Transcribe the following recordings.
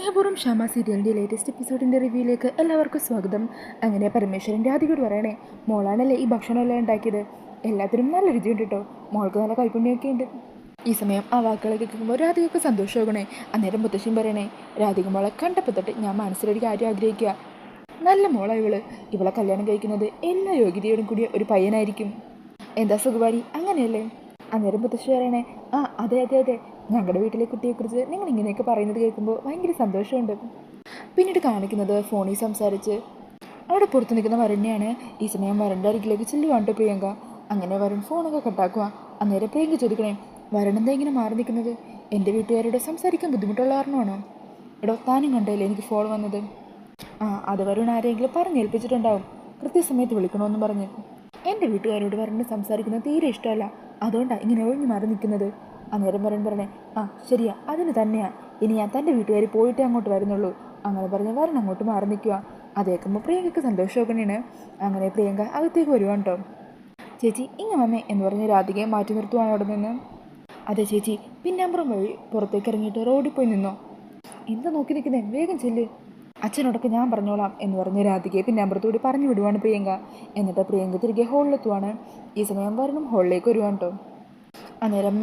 സ്നേഹപൂർവ്വം ഷാമ സീരിയലിൻ്റെ ലേറ്റസ്റ്റ് എപ്പിസോഡിൻ്റെ റിവ്യൂയിലേക്ക് എല്ലാവർക്കും സ്വാഗതം. അങ്ങനെ പരമേശ്വരൻ രാധികയോട് പറയണേ, മോളാണല്ലേ ഈ ഭക്ഷണമെല്ലാം ഉണ്ടാക്കിയത്, എല്ലാത്തിനും നല്ല രുചിയുണ്ട് കേട്ടോ, മോൾക്ക് നല്ല കൈപ്പുണ്യമൊക്കെ ഉണ്ട്. ഈ സമയം ആ വാക്കുകളൊക്കെ കേൾക്കുമ്പോൾ രാധികയ്ക്ക് സന്തോഷമാകണേ. അന്നേരം മുത്തശ്ശൻ പറയണേ, രാധിക മോളെ കണ്ടപ്പോൾ തൊട്ട് ഞാൻ മനസ്സിലൊരു കാര്യം ആഗ്രഹിക്കുക, നല്ല മോളെ ഇവളെ കല്യാണം കഴിക്കുന്നത് എല്ലാ യോഗ്യതയോടും കൂടിയ ഒരു പയ്യനായിരിക്കും. എന്താ സുഖവാരി, അങ്ങനെയല്ലേ? അന്നേരം മുത്തശ്ശി പറയണേ, ആ അതെ അതെ അതെ, ഞങ്ങളുടെ വീട്ടിലെ കുട്ടിയെക്കുറിച്ച് നിങ്ങൾ ഇങ്ങനെയൊക്കെ പറയുന്നത് കേൾക്കുമ്പോൾ ഭയങ്കര സന്തോഷമുണ്ട്. പിന്നീട് കാണിക്കുന്നത് ഫോണിൽ സംസാരിച്ച് അവിടെ പുറത്ത് നിൽക്കുന്ന വരുണിനെയാണ്. ഈ സമയം വരുണിൻ്റെ അരികിലേക്ക് ചെല്ലുവാണ്ടോ പ്രിയങ്ക. അങ്ങനെ വരുൺ ഫോണൊക്കെ കട്ടാക്കുക. അന്നേരം പ്രിയങ്ക ചോദിക്കണേ, വരുൺ എന്താ ഇങ്ങനെ മാറി നിൽക്കുന്നത്? എൻ്റെ വീട്ടുകാരോട് സംസാരിക്കാൻ ബുദ്ധിമുട്ടുള്ള കാരണമാണോ? എടോ, താനും കണ്ടല്ലേ എനിക്ക് ഫോൺ വന്നത്? ആ, അത് വരുൺ ആരെങ്കിലും പറഞ്ഞേൽപ്പിച്ചിട്ടുണ്ടാവും, കൃത്യസമയത്ത് വിളിക്കണമെന്ന് പറഞ്ഞ്. എൻ്റെ വീട്ടുകാരോട് വരുണിന് സംസാരിക്കുന്നത് തീരെ ഇഷ്ടമല്ല, അതുകൊണ്ടാണ് ഇങ്ങനെ ഒഴിഞ്ഞു മാറി നിൽക്കുന്നത്. അന്നേരം വരുൺ പറഞ്ഞേ, ആ ശരിയാ, അതിന് തന്നെയാ, ഇനി ഞാൻ തൻ്റെ വീട്ടുകാർ പോയിട്ടേ അങ്ങോട്ട് വരുന്നുള്ളൂ. അങ്ങനെ പറഞ്ഞ് വരുൺ അങ്ങോട്ട് മാറി നിൽക്കുക. അതേക്കുമ്പോൾ പ്രിയങ്കയ്ക്ക് സന്തോഷമൊക്കെയാണ്. അങ്ങനെ പ്രിയങ്ക അകത്തേക്ക് വരുവാണ് കേട്ടോ. ചേച്ചി ഇങ്ങ് വന്നേ എന്ന് പറഞ്ഞ് രാധികയെ മാറ്റി നിർത്തുവാണ് അവിടെ നിന്ന്. അതെ ചേച്ചി, പിന്നാമ്പുറം വഴി പുറത്തേക്ക് ഇറങ്ങിയിട്ട് റോഡിൽ പോയി നിന്നോ. എന്താ നോക്കി നിൽക്കുന്നേ, വേഗം ചെല്ല്, അച്ഛനോടൊക്കെ ഞാൻ പറഞ്ഞോളാം എന്ന് പറഞ്ഞ് രാധികയെ പിന്നാമ്പുറത്തുകൂടി പറഞ്ഞു വിടുവാണ് പ്രിയങ്ക. എന്നിട്ട് പ്രിയങ്ക തിരികെ ഹോളിലെത്തുവാണ്. ഈ സമയം വരുണും ഹോളിലേക്ക് വരുവാണ് കേട്ടോ. അന്നേരം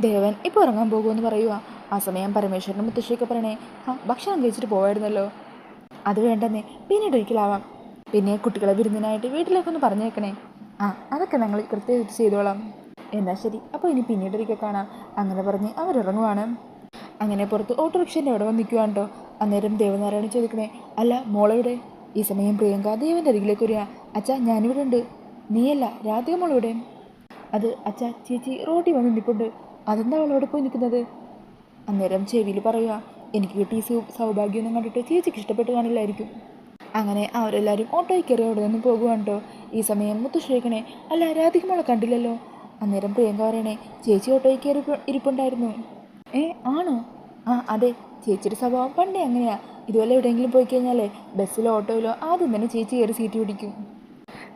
ദേവൻ ഇപ്പോൾ ഇറങ്ങാൻ പോകുമെന്ന് പറയുക. ആ സമയം പരമേശ്വരനും മുത്തശ്ശിയൊക്കെ പറയണേ, ആ ഭക്ഷണം കഴിച്ചിട്ട് പോവായിരുന്നല്ലോ. അത് വേണ്ടെന്നേ, പിന്നീട് ഒരിക്കലാവാം. പിന്നെ കുട്ടികളെ വിരുന്നിനായിട്ട് വീട്ടിലേക്കൊന്ന് പറഞ്ഞേക്കണേ. ആ അതൊക്കെ ഞങ്ങൾ കൃത്യമായിട്ട് ചെയ്തോളാം. എന്നാൽ ശരി, അപ്പോൾ ഇനി പിന്നീട് ഒരിക്കൽ കാണാം. അങ്ങനെ പറഞ്ഞ് അവരിറങ്ങുവാണ്. അങ്ങനെ പുറത്ത് ഓട്ടോറിക്ഷൻ്റെ അവിടെ വന്ന് നിൽക്കുവാണ് കേട്ടോ. അന്നേരം ദേവനാരായണൻ ചോദിക്കണേ, അല്ല മോളെവിടെ? ഈ സമയം പ്രിയങ്ക ദേവൻ്റെ അരികിലേക്ക് വരിക. അച്ഛാ ഞാനിവിടെ ഉണ്ട്. നീയല്ല, രാധിക മോളിവിടെ. അത് അച്ഛാ, ചേച്ചി റോഡിൽ വന്ന് നിൽപ്പുണ്ട്, അതെന്താ അവളോട് പോയി നിൽക്കുന്നത്? അന്നേരം ചെവിയിൽ പറയുക, എനിക്ക് കിട്ടിയ സൗഭാഗ്യമൊന്നും കണ്ടിട്ട് ചേച്ചിക്ക് ഇഷ്ടപ്പെട്ട് കാണില്ലായിരിക്കും. അങ്ങനെ അവരെല്ലാവരും ഓട്ടോയിൽ കയറി അവിടെ നിന്ന് പോകുവാണ് കേട്ടോ. ഈ സമയം മുത്തുശ്ശേഖണേ, അല്ല രാധിക മോളെ കണ്ടില്ലല്ലോ. അന്നേരം പ്രിയങ്ക പറയണേ, ചേച്ചി ഓട്ടോയിൽ കയറി ഇരിപ്പുണ്ടായിരുന്നു. ആണോ? ആ അതെ, ചേച്ചിയുടെ സ്വഭാവം പണ്ടേ അങ്ങനെയാ. ഇതുപോലെ എവിടെയെങ്കിലും പോയി കഴിഞ്ഞാലേ ബസ്സിലോ ഓട്ടോയിലോ ആദ്യം തന്നെ ചേച്ചി കയറി സീറ്റ് പിടിക്കും.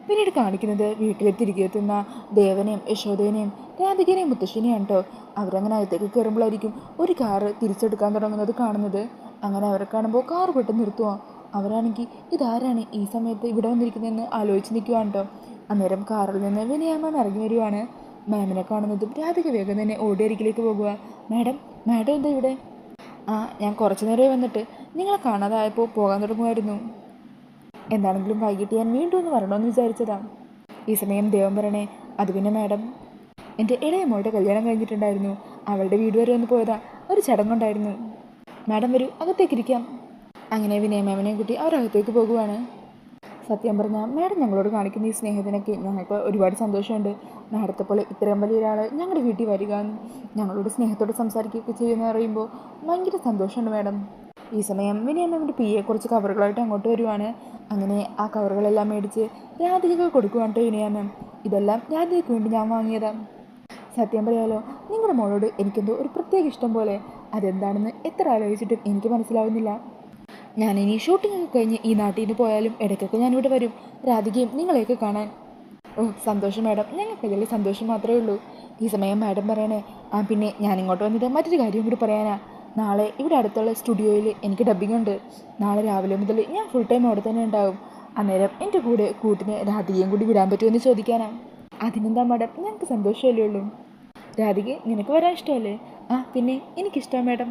പിന്നീട് കാണിക്കുന്നത് വീട്ടിൽ തിരികെ എത്തുന്ന ദേവനെയും യശോദേനെയും രാധികനെയും മുത്തശ്ശിനെയാണ് കേട്ടോ. അവരങ്ങനെ അകത്തേക്ക് കയറുമ്പോഴായിരിക്കും ഒരു കാറ് തിരിച്ചെടുക്കാൻ തുടങ്ങുന്നത് കാണുന്നത്. അങ്ങനെ അവരെ കാണുമ്പോൾ കാറ് പെട്ടെന്ന് നിർത്തുക. അവരാണെങ്കിൽ ഇതാരാണ് ഈ സമയത്ത് ഇവിടെ വന്നിരിക്കുന്നതെന്ന് ആലോചിച്ച് നിൽക്കുവാണ് കേട്ടോ. അന്നേരം കാറിൽ നിന്ന് വിനയ മാം ഇറങ്ങി വരുവാണ്. മാമിനെ കാണുന്നതും രാധിക വേഗം തന്നെ ഓടിയരികിലേക്ക് പോകുക. മാഡം എന്താ ഇവിടെ? ആ, ഞാൻ കുറച്ച് നേരമേ വന്നിട്ട്, നിങ്ങളെ കാണാതായപ്പോൾ പോകാൻ തുടങ്ങുമായിരുന്നു. എന്താണെങ്കിലും വൈകിട്ട് ഞാൻ വീണ്ടും ഒന്ന് വരണമെന്ന് വിചാരിച്ചതാ. ഈ സമയം ദേവൻ പറയണേ, അത് പിന്നെ മാഡം, എൻ്റെ ഇളയ മോളുടെ കല്യാണം കഴിഞ്ഞിട്ടുണ്ടായിരുന്നു, അവളുടെ വീട് വരെ ഒന്ന് പോയതാ, ഒരു ചടങ്ങുണ്ടായിരുന്നു. മാഡം വരൂ, അകത്തേക്കിരിക്കാം. അങ്ങനെ വിനയ മാമിനെയും കൂട്ടി അവരകത്തേക്ക് പോകുവാണ്. സത്യം പറഞ്ഞാൽ മാഡം ഞങ്ങളോട് കാണിക്കുന്ന ഈ സ്നേഹത്തിനൊക്കെ ഞങ്ങൾക്ക് ഒരുപാട് സന്തോഷമുണ്ട്. മാഡത്തെ പോലെ ഇത്രയും വലിയ ഒരാൾ ഞങ്ങളുടെ വീട്ടിൽ വരിക, ഞങ്ങളോട് സ്നേഹത്തോടെ സംസാരിക്കുകയൊക്കെ ചെയ്യുമെന്ന് പറയുമ്പോൾ ഭയങ്കര സന്തോഷമുണ്ട് മാഡം. ഈ സമയം വിനയ മാമിൻ്റെ പിയെ കുറച്ച് കവറുകളായിട്ട് അങ്ങോട്ട് വരുവാണ്. അങ്ങനെ ആ കവറുകളെല്ലാം മേടിച്ച് രാധികകൾ കൊടുക്കുവാണ് കേട്ടോ വിനയ മാം. ഇതെല്ലാം രാധികയ്ക്ക് വേണ്ടി ഞാൻ വാങ്ങിയതാണ്. സത്യം പറയാലോ, നിങ്ങളുടെ മോളോട് എനിക്കെന്തോ ഒരു പ്രത്യേക ഇഷ്ടം പോലെ, അതെന്താണെന്ന് എത്ര ആലോചിച്ചിട്ടും എനിക്ക് മനസ്സിലാവുന്നില്ല. ഞാനിനി ഷൂട്ടിംഗ് ഒക്കെ കഴിഞ്ഞ് ഈ നാട്ടിൽ നിന്ന് പോയാലും ഇടയ്ക്കൊക്കെ ഞാനിവിടെ വരും, രാധികയും നിങ്ങളെയൊക്കെ കാണാൻ. ഓ സന്തോഷം മാഡം, ഞങ്ങൾക്കതിൽ സന്തോഷം മാത്രമേ ഉള്ളൂ. ഈ സമയം മാഡം പറയണേ, ആ പിന്നെ ഞാനിങ്ങോട്ട് വന്നിട്ട് മറ്റൊരു കാര്യം കൂടി പറയാനാ. നാളെ ഇവിടെ അടുത്തുള്ള സ്റ്റുഡിയോയിൽ എനിക്ക് ഡബ്ബിംഗ് ഉണ്ട്. നാളെ രാവിലെ മുതൽ ഞാൻ ഫുൾ ടൈം അവിടെ തന്നെ ഉണ്ടാവും. അന്നേരം എൻ്റെ കൂടെ കൂട്ടിന് രാധികയും കൂടി വിടാൻ പറ്റുമെന്ന് ചോദിക്കാനാ. അതിനെന്താ മാഡം, ഞങ്ങൾക്ക് സന്തോഷമല്ലേ ഉള്ളൂ. രാധിക നിനക്ക് വരാൻ ഇഷ്ടമല്ലേ? ആ പിന്നെ എനിക്കിഷ്ടമാണ് മാഡം.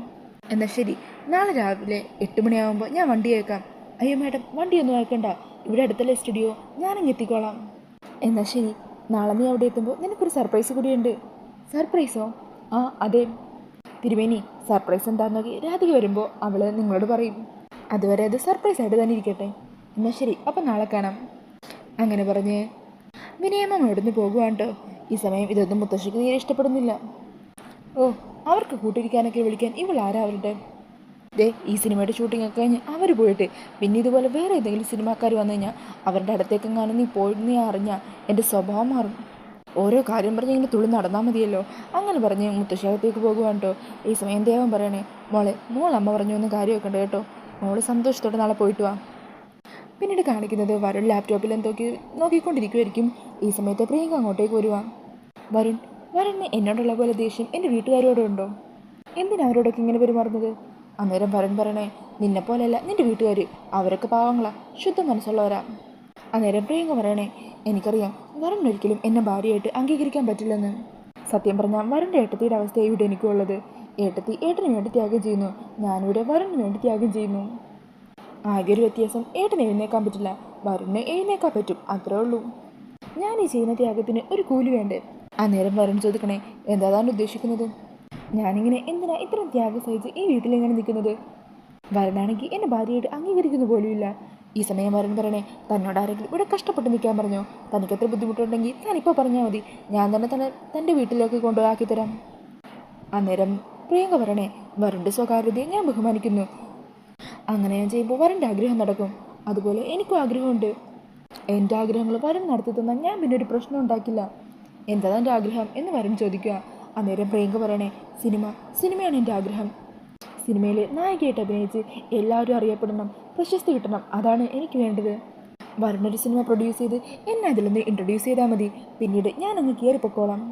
എന്നാൽ ശരി, നാളെ രാവിലെ 8 മണിയാകുമ്പോൾ ഞാൻ വണ്ടി അയക്കാം. അയ്യോ മാഡം, വണ്ടിയൊന്നും അയക്കണ്ട, ഇവിടെ അടുത്തല്ലേ സ്റ്റുഡിയോ, ഞാനിങ്ങ് എത്തിക്കോളാം. എന്നാൽ ശരി, നാളെ നീ അവിടെ എത്തുമ്പോൾ നിനക്കൊരു സർപ്രൈസ് കൂടിയുണ്ട്. സർപ്രൈസോ? ആ അതെ തിരുവേനി, സർപ്രൈസ് എന്താണെന്ന് നോക്കി രാധിക വരുമ്പോൾ അവൾ നിങ്ങളോട് പറയും. അതുവരെ അത് സർപ്രൈസ് ആയിട്ട് തന്നെ ഇരിക്കട്ടെ. എന്നാൽ ശരി, അപ്പം നാളെ കാണാം. അങ്ങനെ പറഞ്ഞ് വിനയമ്മ അവിടുന്ന് പോകുവാണ് കേട്ടോ. ഈ സമയം ഇതൊന്നും മുത്തശ്ശിക്ക് തീരെ ഇഷ്ടപ്പെടുന്നില്ല. ഓ, അവർക്ക് കൂട്ടിരിക്കാനൊക്കെ വിളിക്കാൻ ഇവൾ ആരാ അവരുടെ? ഈ സിനിമയുടെ ഷൂട്ടിംഗ് ഒക്കെ കഴിഞ്ഞ് അവർ പോയിട്ട് പിന്നെ ഇതുപോലെ വേറെ ഏതെങ്കിലും സിനിമാക്കാർ വന്നു കഴിഞ്ഞാൽ അവരുടെ അടുത്തേക്കെങ്ങാനും നീ പോയി അറിഞ്ഞാൽ എൻ്റെ സ്വഭാവം മാറും. ഓരോ കാര്യം പറഞ്ഞ് ഇങ്ങനെ തുള്ളി നടന്നാൽ മതിയല്ലോ. അങ്ങനെ പറഞ്ഞ് മുത്തശ്ശിയകത്തേക്ക് പോകുവാണ് കേട്ടോ. ഈ സമയം ദേവൻ പറയണേ, മോൾ അമ്മ പറഞ്ഞു ഒന്നും കാര്യമൊക്കെ ഉണ്ട് കേട്ടോ, മോൾ സന്തോഷത്തോടെ നാളെ പോയിട്ട് വാ. പിന്നീട് കാണിക്കുന്നത് വരുൺ ലാപ്ടോപ്പിൽ നോക്കിക്കൊണ്ടിരിക്കുമായിരിക്കും. ഈ സമയത്ത് പ്രിയങ്ക അങ്ങോട്ടേക്ക് വരുവാ. വരുണിന് എന്നോടുള്ള പോലെ ദേഷ്യം എൻ്റെ വീട്ടുകാരോടുണ്ടോ? എന്തിനാ അവരോടൊക്കെ ഇങ്ങനെ പെരുമാറുന്നത്? അന്നേരം വരൻ പറയണേ, നിന്നെ പോലെയല്ല നിന്റെ വീട്ടുകാർ, അവരൊക്കെ പാവങ്ങളാ, ശുദ്ധ മനസ്സുള്ളവരാ. അന്നേരം പ്രിയങ്ക പറയണേ, എനിക്കറിയാം വരനൊരിക്കലും എന്നെ ഭാര്യയായിട്ട് അംഗീകരിക്കാൻ പറ്റില്ലെന്ന്. സത്യം പറഞ്ഞാൽ വരൻ്റെ ഏട്ടത്തിയുടെ അവസ്ഥ ഇവിടെ എനിക്കുള്ളത്. ഏട്ടത്തി ഏട്ടന് വേണ്ടി ത്യാഗം ചെയ്യുന്നു, ഞാനിവിടെ വരന് വേണ്ടി ത്യാഗം ചെയ്യുന്നു. ആകെ ഒരു വ്യത്യാസം, ഏട്ടന് എഴുന്നേക്കാൻ പറ്റില്ല, വരന് എഴുന്നേക്കാൻ പറ്റും, അത്രേ ഉള്ളൂ. ഞാൻ ഈ ചെയ്യുന്ന ത്യാഗത്തിന് ഒരു കൂലി വേണ്ടേ? അന്നേരം വരൻ ചോദിക്കണേ, എന്താ താൻ ഉദ്ദേശിക്കുന്നത്? ഞാനിങ്ങനെ എന്തിനാ ഇത്രയും ത്യാഗം സഹിച്ച് ഈ വീട്ടിലിങ്ങനെ നിൽക്കുന്നത്? വരനാണെങ്കിൽ എന്നെ ഭാര്യയായിട്ട് അംഗീകരിക്കുന്ന പോലുമില്ല. ഈ സമയം വരൻ പറയണേ, തന്നോട് ആരെങ്കിലും ഇവിടെ കഷ്ടപ്പെട്ട് നിൽക്കാൻ പറഞ്ഞോ? തനിക്കത്ര ബുദ്ധിമുട്ടുണ്ടെങ്കിൽ താനിപ്പോൾ പറഞ്ഞാൽ മതി, ഞാൻ തന്നെ തൻ്റെ വീട്ടിലേക്ക് കൊണ്ടുപോയി തരാം. അന്നേരം പ്രിയങ്ക പറയണേ, വരൻ്റെ സ്വകാര്യതയെ ഞാൻ ബഹുമാനിക്കുന്നു. അങ്ങനെ ഞാൻ ചെയ്യുമ്പോൾ വരൻ്റെ ആഗ്രഹം നടക്കും. അതുപോലെ എനിക്കും ആഗ്രഹമുണ്ട്. എൻ്റെ ആഗ്രഹങ്ങൾ വരൻ നടത്തി തന്നാൽ ഞാൻ പിന്നെ ഒരു പ്രശ്നം ഉണ്ടാക്കില്ല. എന്താ എൻ്റെ ആഗ്രഹം എന്ന് വരൻ ചോദിക്കുക. അന്നേരം പ്രിയങ്ക പറയണേ, സിനിമയാണ് എൻ്റെ ആഗ്രഹം. സിനിമയിൽ നായികയായിട്ട് അഭിനയിച്ച് എല്ലാവരും അറിയപ്പെടണം, പ്രശസ്തി കിട്ടണം, അതാണ് എനിക്ക് വേണ്ടത്. വരനൊരു സിനിമ പ്രൊഡ്യൂസ് ചെയ്ത് എന്നെ അതിലൊന്ന് ഇൻട്രൊഡ്യൂസ് ചെയ്താൽ മതി, പിന്നീട് ഞാനങ്ങ് കയറിപ്പൊക്കോളാം.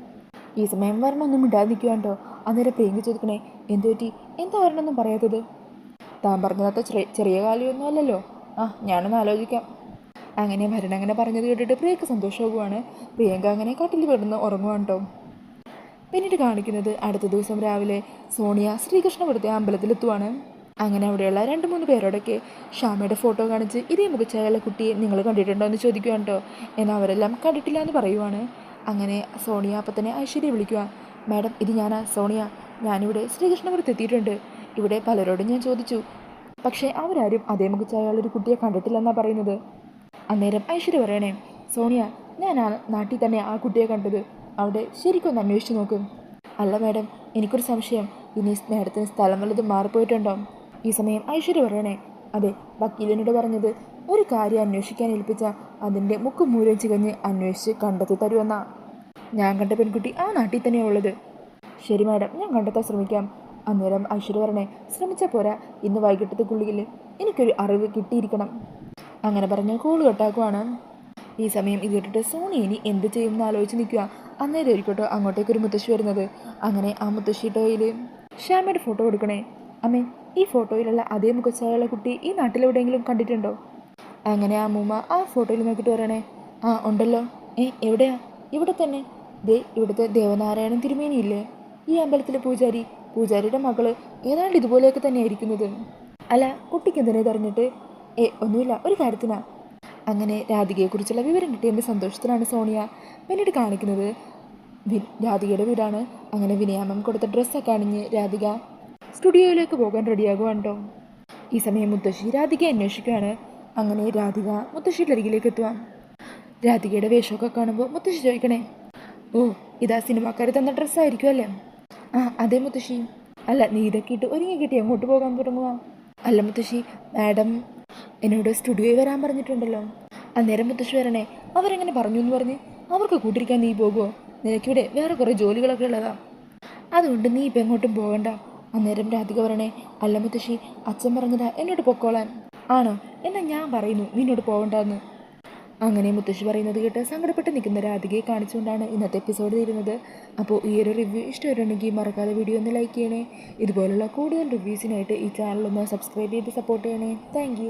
ഈ സമയം വരണമൊന്നും മിണ്ടാതെ നിൽക്കുകയാണ്ടോ. അന്നേരം പ്രിയങ്ക ചോദിക്കണേ, എന്തു പറ്റി, എന്താ വരണമെന്നും പറയാത്തത്? താൻ പറഞ്ഞതാത്ത ചെറിയ കാലമൊന്നും അല്ലല്ലോ. ഞാനൊന്ന് ആലോചിക്കാം. അങ്ങനെ വരണങ്ങനെ പറഞ്ഞത് കേട്ടിട്ട് പ്രിയക്ക് സന്തോഷമാകുവാണ്. പ്രിയങ്ക അങ്ങനെ കട്ടിൽ കിടന്ന് ഉറങ്ങുവാണ് കേട്ടോ. പിന്നീട് കാണിക്കുന്നത് അടുത്ത ദിവസം രാവിലെ സോണിയ ശ്രീകൃഷ്ണപുരത്തെ അമ്പലത്തിലെത്തുവാണ്. അങ്ങനെ അവിടെയുള്ള 2-3 പേരോടൊക്കെ ഷാമയുടെ ഫോട്ടോ കാണിച്ച് ഇതേ മുഖച്ചായുള്ള കുട്ടിയെ നിങ്ങൾ കണ്ടിട്ടുണ്ടോ എന്ന് ചോദിക്കുകയാണ് കേട്ടോ. എന്നാൽ അവരെല്ലാം കണ്ടിട്ടില്ല എന്ന് പറയുവാണ്. അങ്ങനെ സോണിയ അപ്പം തന്നെ ഐശ്വര്യ വിളിക്കുക. മാഡം, ഇത് ഞാനാ സോണിയ, ഞാനിവിടെ ശ്രീകൃഷ്ണപുരത്ത് എത്തിയിട്ടുണ്ട്. ഇവിടെ പലരോടും ഞാൻ ചോദിച്ചു, പക്ഷേ അവരാരും അതേ മുഖച്ചായുള്ളൊരു കുട്ടിയെ കണ്ടിട്ടില്ലെന്നാണ് പറയുന്നത്. അന്നേരം ഐശ്വര്യ പറയണേ, സോണിയ, ഞാൻ ആ നാട്ടിൽ തന്നെ ആ കുട്ടിയെ കണ്ടത്, അവിടെ ശരിക്കൊന്ന് അന്വേഷിച്ച് നോക്കും. അല്ല മാഡം, എനിക്കൊരു സംശയം, ഇനി മാഡത്തിന് സ്ഥലം വല്ലതും മാറിപ്പോയിട്ടുണ്ടോ? ഈ സമയം ഐശ്വര്യ പറയണേ, അതെ, വക്കീലിനോട് പറഞ്ഞത് ഒരു കാര്യം അന്വേഷിക്കാൻ ഏൽപ്പിച്ച അതിൻ്റെ മുക്കും മൂലം ചികഞ്ഞ് അന്വേഷിച്ച് കണ്ടെത്തി തരുമെന്നാ. ഞാൻ കണ്ട പെൺകുട്ടി ആ നാട്ടിൽ തന്നെയാണ് ഉള്ളത്. ശരി മാഡം, ഞാൻ കണ്ടെത്താൻ ശ്രമിക്കാം. അന്നേരം ഐശ്വര്യ പറയണേ, ശ്രമിച്ചാൽ പോരാ, ഇന്ന് വൈകിട്ടത്തേക്കുള്ളിൽ എനിക്കൊരു അറിവ് കിട്ടിയിരിക്കണം. അങ്ങനെ പറഞ്ഞ് കോള് കട്ടാക്കുവാണ്. ഈ സമയം ഇത് കേട്ടിട്ട് സോണി ഇനി എന്ത് ചെയ്യുമെന്ന് ആലോചിച്ച് നിൽക്കുക. അന്നേരം ആയിരിക്കട്ടോ അങ്ങോട്ടേക്കൊരു മുത്തശ്ശി വരുന്നത്. അങ്ങനെ ആ മുത്തശ്ശിയുടെ കയ്യിൽ ശ്യാമയുടെ ഫോട്ടോ കൊടുക്കണേ. അമ്മേ, ഈ ഫോട്ടോയിലുള്ള അതേ മുഖച്ചായുള്ള കുട്ടി ഈ നാട്ടിലെവിടെയെങ്കിലും കണ്ടിട്ടുണ്ടോ? അങ്ങനെ ആ അമ്മൂമ്മ ആ ഫോട്ടോയിൽ നോക്കിയിട്ട് പറയണേ, ഉണ്ടല്ലോ. എവിടെയാ? ഇവിടെ തന്നെ, ദേ ഇവിടുത്തെ ദേവനാരായണൻ തിരുമേനിയില്ലേ, ഈ അമ്പലത്തിലെ പൂജാരിയുടെ മകള് ഏതാണ്ട് ഇതുപോലെയൊക്കെ തന്നെയാണ് ഇരിക്കുന്നത്. അല്ല, കുട്ടിക്ക് എന്തിനാ തെരഞ്ഞിട്ട്? ഒന്നുമില്ല, ഒരു കാര്യത്തിനാ. അങ്ങനെ രാധികയെക്കുറിച്ചുള്ള വിവരം കിട്ടിയതിൻ്റെ സന്തോഷത്തിലാണ് സോണിയ. പിന്നീട് കാണിക്കുന്നത് രാധികയുടെ വീടാണ്. അങ്ങനെ വിനയാമം കൊടുത്ത ഡ്രസ്സൊക്കെ അണിഞ്ഞ് രാധിക സ്റ്റുഡിയോയിലേക്ക് പോകാൻ റെഡിയാകുവാണ്ടോ. ഈ സമയം മുത്തശ്ശി രാധികയെ അന്വേഷിക്കുകയാണ്. അങ്ങനെ രാധിക മുത്തശ്ശിയുടെ അരികിലേക്ക് എത്തുവാൻ. രാധികയുടെ വേഷമൊക്കെ കാണുമ്പോൾ മുത്തശ്ശി ചോദിക്കണേ, ഇതാ സിനിമാക്കാർ തന്ന ഡ്രസ്സായിരിക്കും അല്ലേ? അതേ മുത്തശ്ശി. അല്ല, നീ ഇതൊക്കെ ഇട്ട് ഒരുങ്ങി കിട്ടി എങ്ങോട്ട് പോകാൻ തുടങ്ങുക? അല്ല മുത്തശ്ശി, മാഡം എന്നോട് സ്റ്റുഡിയോയിൽ വരാൻ പറഞ്ഞിട്ടുണ്ടല്ലോ. അന്നേരം മുത്തശ്ശി വരണേ, അവരെങ്ങനെ പറഞ്ഞു എന്ന് പറഞ്ഞ് അവർക്ക് കൂട്ടിരിക്കാൻ നീ പോകുമോ? നിനക്കിവിടെ വേറെ കുറേ ജോലികളൊക്കെ ഉള്ളതാ, അതുകൊണ്ട് നീ ഇപ്പം എങ്ങോട്ടും പോകണ്ട. അന്നേരം രാധിക പറയണേ, അല്ല മുത്തശ്ശി, അച്ഛൻ പറഞ്ഞതാ എന്നോട് പൊക്കോളാൻ. ആണോ? എന്നാൽ ഞാൻ പറയുന്നു നിന്നോട് പോകണ്ടെന്ന്. അങ്ങനെ മുത്തശ്ശി പറയുന്നത് കേട്ട് സങ്കടപ്പെട്ട് നിൽക്കുന്ന രാധികയെ കാണിച്ചുകൊണ്ടാണ് ഇന്നത്തെ എപ്പിസോഡ് തീരുന്നത്. അപ്പോൾ ഈ ഒരു റിവ്യൂ ഇഷ്ടമായിട്ടുണ്ടെങ്കിൽ മറക്കാതെ വീഡിയോ ഒന്ന് ലൈക്ക് ചെയ്യണേ. ഇതുപോലുള്ള കൂടുതൽ റിവ്യൂസിനായിട്ട് ഈ ചാനലൊന്ന് സബ്സ്ക്രൈബ് ചെയ്ത് സപ്പോർട്ട് ചെയ്യണേ. താങ്ക്